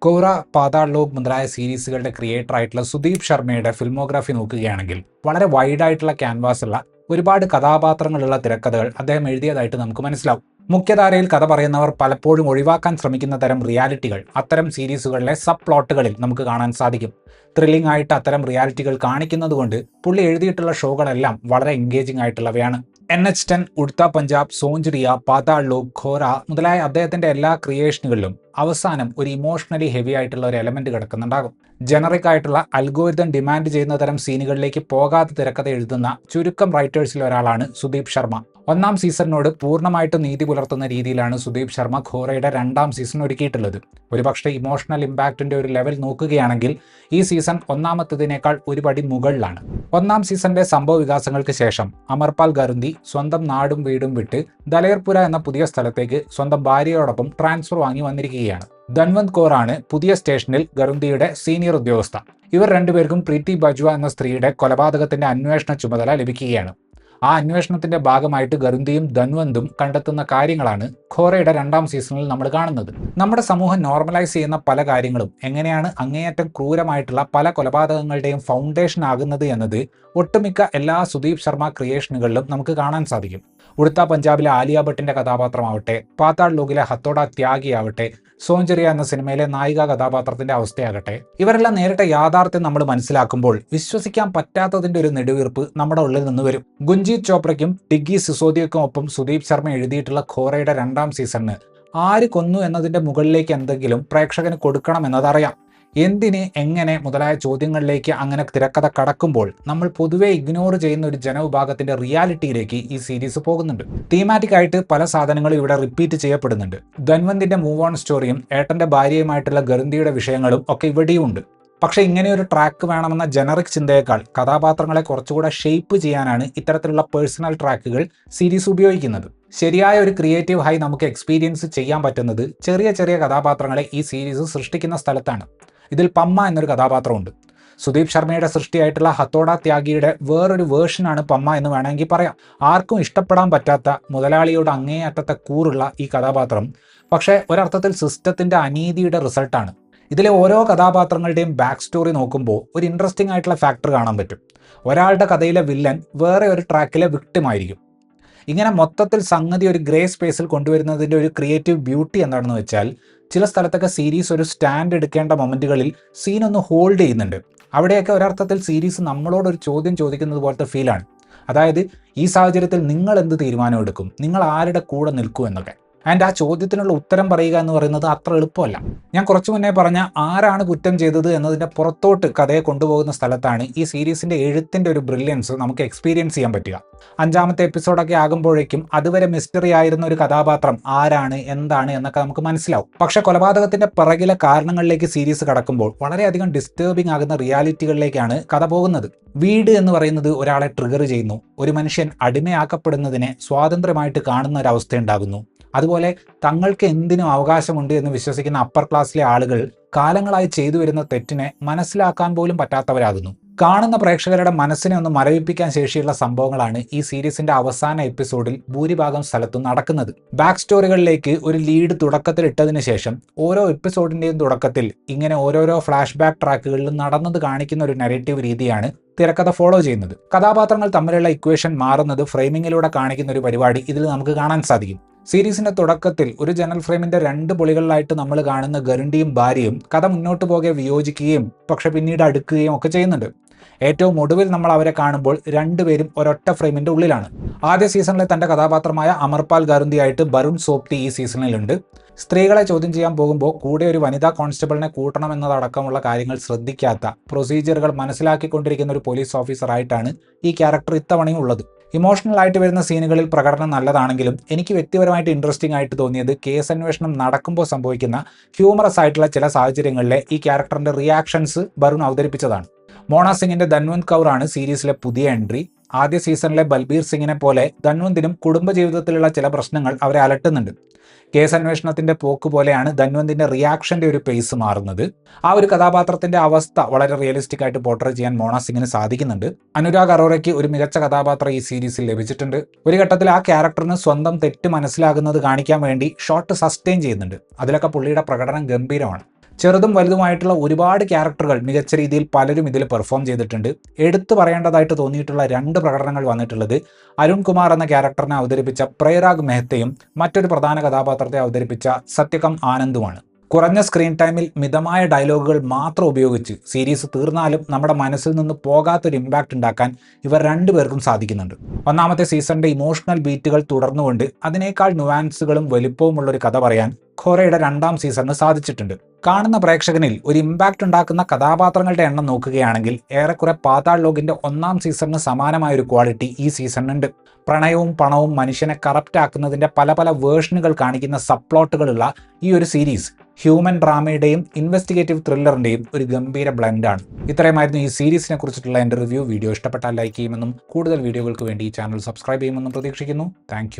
കോറ, പാതാൾ ലോക് മുതലായ സീരീസുകളുടെ ക്രിയേറ്റർ ആയിട്ടുള്ള സുദീപ് ശർമ്മയുടെ ഫിൽമോഗ്രാഫി നോക്കുകയാണെങ്കിൽ വളരെ വൈഡായിട്ടുള്ള ക്യാൻവാസുള്ള ഒരുപാട് കഥാപാത്രങ്ങളുള്ള തിരക്കഥകൾ അദ്ദേഹം എഴുതിയതായിട്ട് നമുക്ക് മനസ്സിലാവും. മുഖ്യധാരയിൽ കഥ പറയുന്നവർ പലപ്പോഴും ഒഴിവാക്കാൻ ശ്രമിക്കുന്ന തരം റിയാലിറ്റികൾ അത്തരം സീരീസുകളിലെ സബ് പ്ലോട്ടുകളിൽ നമുക്ക് കാണാൻ സാധിക്കും. ത്രില്ലിംഗ് ആയിട്ട് അത്തരം റിയാലിറ്റികൾ കാണിക്കുന്നതുകൊണ്ട് പുള്ളി എഴുതിയിട്ടുള്ള ഷോകളെല്ലാം വളരെ എൻഗേജിംഗ് ആയിട്ടുള്ളവയാണ്. NH10, ഉഡ്ത പഞ്ചാബ്, സോഞ്ചിറിയ, പാതാൾ ലോക്, ഖോറ മുതലായ അദ്ദേഹത്തിന്റെ എല്ലാ ക്രിയേഷനുകളിലും അവസാനം ഒരു ഇമോഷണലി ഹെവി ആയിട്ടുള്ള ഒരു എലമെന്റ് കിടക്കുന്നുണ്ടാകും. ജനറിക് ആയിട്ടുള്ള അൽഗോരിതം ഡിമാൻഡ് ചെയ്യുന്ന തരം സീനുകളിലേക്ക് പോകാതെ തിരക്കഥ എഴുതുന്ന ചുരുക്കം റൈറ്റേഴ്സിൽ ഒരാളാണ് സുദീപ് ശർമ്മ. ഒന്നാം സീസണിനോട് പൂർണ്ണമായിട്ടും നീതി പുലർത്തുന്ന രീതിയിലാണ് സുദീപ് ശർമ്മ ഖോറയുടെ രണ്ടാം സീസൺ ഒരുക്കിയിട്ടുള്ളത്. ഒരുപക്ഷെ ഇമോഷണൽ ഇമ്പാക്റ്റിന്റെ ഒരു ലെവൽ നോക്കുകയാണെങ്കിൽ ഈ സീസൺ ഒന്നാമത്തേതിനേക്കാൾ ഒരുപടി മുകളിലാണ്. ഒന്നാം സീസണിന്റെ സംഭവ വികാസങ്ങൾക്ക് ശേഷം അമർപാൽ ഗരുന്തി സ്വന്തം നാടും വീടും വിട്ട് ദലേർപുര എന്ന പുതിയ സ്ഥലത്തേക്ക് സ്വന്തം ഭാര്യയോടൊപ്പം ട്രാൻസ്ഫർ വാങ്ങി വന്നിരിക്കുകയാണ്. ധൻവന്ത് കൗറാണ് പുതിയ സ്റ്റേഷനിൽ ഗരുന്തിയുടെ സീനിയർ ഉദ്യോഗസ്ഥ. ഇവർ രണ്ടുപേർക്കും പ്രീതി ബജ്വ എന്ന സ്ത്രീയുടെ കൊലപാതകത്തിന്റെ അന്വേഷണ ചുമതല ലഭിക്കുകയാണ്. ആ അന്വേഷണത്തിന്റെ ഭാഗമായിട്ട് ഗരുന്തിയും ധൻവന്തും കണ്ടെത്തുന്ന കാര്യങ്ങളാണ് ഖോറയുടെ രണ്ടാം സീസണിൽ നമ്മൾ കാണുന്നത്. നമ്മുടെ സമൂഹം നോർമലൈസ് ചെയ്യുന്ന പല കാര്യങ്ങളും എങ്ങനെയാണ് അങ്ങേയറ്റം ക്രൂരമായിട്ടുള്ള പല കൊലപാതകങ്ങളുടെയും ഫൗണ്ടേഷൻ ആകുന്നത് എന്നത് ഒട്ടുമിക്ക എല്ലാ സുദീപ് ശർമ്മ ക്രിയേഷനുകളിലും നമുക്ക് കാണാൻ സാധിക്കും. ഉഡ്ത പഞ്ചാബിലെ ആലിയ ഭട്ടിന്റെ കഥാപാത്രമാവട്ടെ, പാതാൾ ലോകിലെ ഹത്തോഡ ത്യാഗിയാവട്ടെ, സോഞ്ചറിയ എന്ന സിനിമയിലെ നായിക കഥാപാത്രത്തിന്റെ അവസ്ഥയാകട്ടെ, ഇവരെല്ലാം നേരിട്ട യാഥാർത്ഥ്യം നമ്മൾ മനസ്സിലാക്കുമ്പോൾ വിശ്വസിക്കാൻ പറ്റാത്തതിന്റെ ഒരു നെടുവീർപ്പ് നമ്മുടെ ഉള്ളിൽ നിന്ന് വരും. ഗുഞ്ജീത് ചോപ്രയ്ക്കും ഡിഗ്ഗി സിസോദിയയ്ക്കും ഒപ്പം സുദീപ് ശർമ്മ എഴുതിയിട്ടുള്ള ഖോറയുടെ രണ്ടാം സീസണിന് ആര് കൊന്നു എന്നതിന്റെ മുകളിലേക്ക് എന്തെങ്കിലും പ്രേക്ഷകന് കൊടുക്കണം എന്നതറിയാം. എന്തിന്, എങ്ങനെ മുതലായ ചോദ്യങ്ങളിലേക്ക് അങ്ങനെ തിരക്കഥ കടക്കുമ്പോൾ നമ്മൾ പൊതുവെ ഇഗ്നോർ ചെയ്യുന്ന ഒരു ജനവിഭാഗത്തിന്റെ റിയാലിറ്റിയിലേക്ക് ഈ സീരീസ് പോകുന്നുണ്ട്. തീമാറ്റിക് ആയിട്ട് പല സാധനങ്ങളും ഇവിടെ റിപ്പീറ്റ് ചെയ്യപ്പെടുന്നുണ്ട്. ധൻവന്തിന്റെ മൂവ് ഓൺ സ്റ്റോറിയും ഏട്ടന്റെ ഭാര്യയുമായിട്ടുള്ള ഗരുന്തിയുടെ വിഷയങ്ങളും ഒക്കെ ഇവിടെയും ഉണ്ട്. പക്ഷേ ഇങ്ങനെ ഒരു ട്രാക്ക് വേണമെന്ന ജനറിക് ചിന്തയേക്കാൾ കഥാപാത്രങ്ങളെ കുറച്ചുകൂടെ ഷേപ്പ് ചെയ്യാനാണ് ഇത്തരത്തിലുള്ള പേഴ്സണൽ ട്രാക്കുകൾ സീരീസ് ഉപയോഗിക്കുന്നത്. ശരിയായ ഒരു ക്രിയേറ്റീവ് ഹൈ നമുക്ക് എക്സ്പീരിയൻസ് ചെയ്യാൻ പറ്റുന്നത് ചെറിയ ചെറിയ കഥാപാത്രങ്ങളെ ഈ സീരീസ് സൃഷ്ടിക്കുന്ന സ്ഥലത്താണ്. ഇതിൽ പമ്മ എന്നൊരു കഥാപാത്രമുണ്ട്. സുദീപ് ശർമ്മയുടെ സൃഷ്ടിയായിട്ടുള്ള ഹത്തോഡ ത്യാഗിയുടെ വേറൊരു വേർഷനാണ് പമ്മ എന്ന് വേണമെങ്കിൽ പറയാം. ആർക്കും ഇഷ്ടപ്പെടാൻ പറ്റാത്ത മുതലാളിയുടെ അങ്ങേയറ്റത്തെ കൂറുള്ള ഈ കഥാപാത്രം പക്ഷേ ഒരർത്ഥത്തിൽ സിസ്റ്റത്തിന്റെ അനീതിയുടെ റിസൾട്ടാണ്. ഇതിലെ ഓരോ കഥാപാത്രങ്ങളുടെയും ബാക്ക് സ്റ്റോറി നോക്കുമ്പോൾ ഒരു ഇൻട്രസ്റ്റിംഗ് ആയിട്ടുള്ള ഫാക്ടർ കാണാൻ പറ്റും. ഒരാളുടെ കഥയിലെ വില്ലൻ വേറെ ഒരു ട്രാക്കിലെ വിക്ടിമായിരിക്കും. ഇങ്ങനെ മൊത്തത്തിൽ സംഗതി ഒരു ഗ്രേ സ്പേസിൽ കൊണ്ടുവരുന്നതിൻ്റെ ഒരു ക്രിയേറ്റീവ് ബ്യൂട്ടി എന്താണെന്ന് വെച്ചാൽ ചില സ്ഥലത്തൊക്കെ സീരീസ് ഒരു സ്റ്റാൻഡ് എടുക്കേണ്ട മൊമെന്റുകളിൽ സീനൊന്ന് ഹോൾഡ് ചെയ്യുന്നുണ്ട്. അവിടെയൊക്കെ ഒരർത്ഥത്തിൽ സീരീസ് നമ്മളോടൊരു ചോദ്യം ചോദിക്കുന്നത് പോലത്തെ ഫീലാണ്. അതായത് ഈ സാഹചര്യത്തിൽ നിങ്ങൾ എന്ത് തീരുമാനം എടുക്കും, നിങ്ങൾ ആരുടെ കൂടെ നിൽക്കും എന്നൊക്കെ. ആൻഡ് ആ ചോദ്യത്തിനുള്ള ഉത്തരം പറയുക എന്ന് പറയുന്നത് അത്ര എളുപ്പമല്ല. ഞാൻ കുറച്ചു മുന്നേ പറഞ്ഞ ആരാണ് കുറ്റം ചെയ്തത് എന്നതിൻ്റെ പുറത്തോട്ട് കഥയെ കൊണ്ടുപോകുന്ന സ്ഥലത്താണ് ഈ സീരീസിൻ്റെ എഴുത്തിൻ്റെ ഒരു ബ്രില്യൻസ് നമുക്ക് എക്സ്പീരിയൻസ് ചെയ്യാൻ പറ്റുക. 5ാമത്തെ എപ്പിസോഡൊക്കെ ആകുമ്പോഴേക്കും അതുവരെ മിസ്റ്ററി ആയിരുന്ന ഒരു കഥാപാത്രം ആരാണ്, എന്താണ് എന്നൊക്കെ നമുക്ക് മനസ്സിലാവും. പക്ഷെ കൊലപാതകത്തിന്റെ പിറകിലെ കാരണങ്ങളിലേക്ക് സീരീസ് കടക്കുമ്പോൾ വളരെയധികം ഡിസ്റ്റർബിംഗ് ആകുന്ന റിയാലിറ്റികളിലേക്കാണ് കഥ പോകുന്നത്. വീട് എന്ന് പറയുന്നത് ഒരാളെ ട്രിഗർ ചെയ്യുന്നു. ഒരു മനുഷ്യൻ അടിമയാക്കപ്പെടുന്നതിനെ സ്വാതന്ത്ര്യമായിട്ട് കാണുന്ന ഒരവസ്ഥയുണ്ടാകുന്നു. അതുപോലെ തങ്ങൾക്ക് എന്തിനും അവകാശമുണ്ട് എന്ന് വിശ്വസിക്കുന്ന അപ്പർ ക്ലാസ്സിലെ ആളുകൾ കാലങ്ങളായി ചെയ്തു വരുന്ന തെറ്റിനെ മനസ്സിലാക്കാൻ പോലും പറ്റാത്തവരാകുന്നു. കാണുന്ന പ്രേക്ഷകരുടെ മനസ്സിനെ ഒന്ന് മരവിപ്പിക്കാൻ ശേഷിയുള്ള സംഭവങ്ങളാണ് ഈ സീരീസിന്റെ അവസാന എപ്പിസോഡിൽ ഭൂരിഭാഗം സ്ഥലത്തും നടക്കുന്നത്. ബാക്ക് സ്റ്റോറികളിലേക്ക് ഒരു ലീഡ് തുടക്കത്തിൽ ഇട്ടതിന് ശേഷം ഓരോ എപ്പിസോഡിന്റെയും തുടക്കത്തിൽ ഇങ്ങനെ ഓരോരോ ഫ്ലാഷ് ബാക്ക് ട്രാക്കുകളിലും നടന്നത് കാണിക്കുന്ന ഒരു നെഗറ്റീവ് രീതിയാണ് തിരക്കഥ ഫോളോ ചെയ്യുന്നത്. കഥാപാത്രങ്ങൾ തമ്മിലുള്ള ഇക്വേഷൻ മാറുന്നത് ഫ്രെയിമിങ്ങിലൂടെ കാണിക്കുന്ന ഒരു പരിപാടി ഇതിൽ നമുക്ക് കാണാൻ സാധിക്കും. സീരീസിന്റെ തുടക്കത്തിൽ ഒരു ജനൽ ഫ്രെയിമിന്റെ 2 പൊളികളിലായിട്ട് നമ്മൾ കാണുന്ന ഗരുണ്ടിയും ഭാര്യയും കഥ മുന്നോട്ട് പോകെ വിയോജിക്കുകയും പക്ഷെ പിന്നീട് അടുക്കുകയും ഒക്കെ ചെയ്യുന്നുണ്ട്. ഏറ്റവും ഒടുവിൽ നമ്മൾ അവരെ കാണുമ്പോൾ രണ്ടുപേരും ഒരൊറ്റ ഫ്രെയിമിന്റെ ഉള്ളിലാണ്. ആദ്യ സീസണിലെ തന്റെ കഥാപാത്രമായ അമർപാൽ ഗരുന്തിയായിട്ട് ബരുൺ സോപ്തി ഈ സീസണിലുണ്ട്. സ്ത്രീകളെ ചോദ്യം ചെയ്യാൻ പോകുമ്പോൾ കൂടെ ഒരു വനിതാ കോൺസ്റ്റബിളിനെ കൂട്ടണമെന്നതടക്കമുള്ള കാര്യങ്ങൾ ശ്രദ്ധിക്കാത്ത, പ്രൊസീജിയറുകൾ മനസ്സിലാക്കിക്കൊണ്ടിരിക്കുന്ന ഒരു പോലീസ് ഓഫീസറായിട്ടാണ് ഈ ക്യാരക്ടർ ഇത്തവണയും ഉള്ളത്. ഇമോഷണൽ ആയിട്ട് വരുന്ന സീനുകളിൽ പ്രകടനം നല്ലതാണെങ്കിലും എനിക്ക് വ്യക്തിപരമായിട്ട് ഇൻട്രസ്റ്റിംഗ് ആയിട്ട് തോന്നിയത് കേസ് അന്വേഷണം നടക്കുമ്പോൾ സംഭവിക്കുന്ന ഹ്യൂമറസ് ആയിട്ടുള്ള ചില സാഹചര്യങ്ങളിലെ ഈ ക്യാരക്ടറിന്റെ റിയാക്ഷൻസ് ബരുൺ അവതരിപ്പിച്ചതാണ്. മോണ സിംഗിന്റെ ധൻവന്ത് കൗറാണ് സീരീസിലെ പുതിയ എൻട്രി. ആദ്യ സീസണിലെ ബൽബീർ സിംഗിനെ പോലെ ധൻവന്തിനും കുടുംബജീവിതത്തിലുള്ള ചില പ്രശ്നങ്ങൾ അവരെ അലട്ടുന്നുണ്ട്. കേസ് അന്വേഷണത്തിന്റെ പോക്ക് പോലെയാണ് ധൻവന്തിന്റെ റിയാക്ഷന്റെ ഒരു പേസ് മാറുന്നത്. ആ ഒരു കഥാപാത്രത്തിന്റെ അവസ്ഥ വളരെ റിയലിസ്റ്റിക് ആയിട്ട് പോർട്രേ ചെയ്യാൻ മോണ സിംഗിന് സാധിക്കുന്നുണ്ട്. അനുരാഗ് അറോറയ്ക്ക് ഒരു മികച്ച കഥാപാത്രം ഈ സീരീസിൽ ലഭിച്ചിട്ടുണ്ട്. ഒരു ഘട്ടത്തിൽ ആ ക്യാരക്ടറിന് സ്വന്തം തെറ്റ് മനസ്സിലാകുന്നത് കാണിക്കാൻ വേണ്ടി ഷോട്ട് സസ്റ്റെയിൻ ചെയ്യുന്നുണ്ട്. അതിലൊക്കെ പുള്ളിയുടെ പ്രകടനം ഗംഭീരമാണ്. ചെറുതും വലുതുമായിട്ടുള്ള ഒരുപാട് ക്യാരക്ടറുകൾ മികച്ച രീതിയിൽ പലരും ഇതിൽ പെർഫോം ചെയ്തിട്ടുണ്ട്. എടുത്തു പറയേണ്ടതായിട്ട് തോന്നിയിട്ടുള്ള 2 പ്രകടനങ്ങൾ വന്നിട്ടുള്ളത് അരുൺ കുമാർ എന്ന ക്യാരക്ടറിനെ അവതരിപ്പിച്ച പ്രേരാഗ് മെഹ്തയും മറ്റൊരു പ്രധാന കഥാപാത്രത്തെ അവതരിപ്പിച്ച സത്യകം ആനന്ദുമാണ്. കുറഞ്ഞ സ്ക്രീൻ ടൈമിൽ മിതമായ ഡയലോഗുകൾ മാത്രം ഉപയോഗിച്ച് സീരീസ് തീർന്നാലും നമ്മുടെ മനസ്സിൽ നിന്ന് പോകാത്തൊരു ഇമ്പാക്റ്റ് ഉണ്ടാക്കാൻ ഇവർ രണ്ടുപേർക്കും സാധിക്കുന്നുണ്ട്. ഒന്നാമത്തെ സീസണിന്റെ ഇമോഷണൽ ബീറ്റുകൾ തുടർന്നുകൊണ്ട് അതിനേക്കാൾ നുവാൻസുകളും വലിപ്പവുമുള്ള ഒരു കഥ പറയാൻ ഖോറയുടെ 2ാം സീസണിന് സാധിച്ചിട്ടുണ്ട്. കാണുന്ന പ്രേക്ഷകനിൽ ഒരു ഇമ്പാക്റ്റ് ഉണ്ടാക്കുന്ന കഥാപാത്രങ്ങളുടെ എണ്ണം നോക്കുകയാണെങ്കിൽ ഏറെക്കുറെ പാതാൾ ലോകിന്റെ 1ാം സീസണിന് സമാനമായ ഒരു ക്വാളിറ്റി ഈ സീസണിനുണ്ട്. പ്രണയവും പണവും മനുഷ്യനെ കറപ്റ്റ് ആക്കുന്നതിന്റെ പല വേർഷനുകൾ കാണിക്കുന്ന സബ്പ്ലോട്ടുകളുള്ള ഈ ഒരു സീരീസ് ഹ്യൂമൻ ഡ്രാമയുടെയും ഇൻവെസ്റ്റിഗേറ്റീവ് ത്രില്ലറിന്റെയും ഒരു ഗംഭീര ബ്ലെൻഡാണ്. ഇത്രയുമായിരുന്നു ഈ സീരീസിനെ കുറിച്ചിട്ടുള്ള എൻ്റെ റിവ്യൂ. വീഡിയോ ഇഷ്ടപ്പെട്ടാൽ ലൈക്ക് ചെയ്യുമെന്നും കൂടുതൽ വീഡിയോകൾക്ക് വേണ്ടി ഈ ചാനൽ സബ്സ്ക്രൈബ് ചെയ്യുമെന്നും പ്രതീക്ഷിക്കുന്നു. താങ്ക്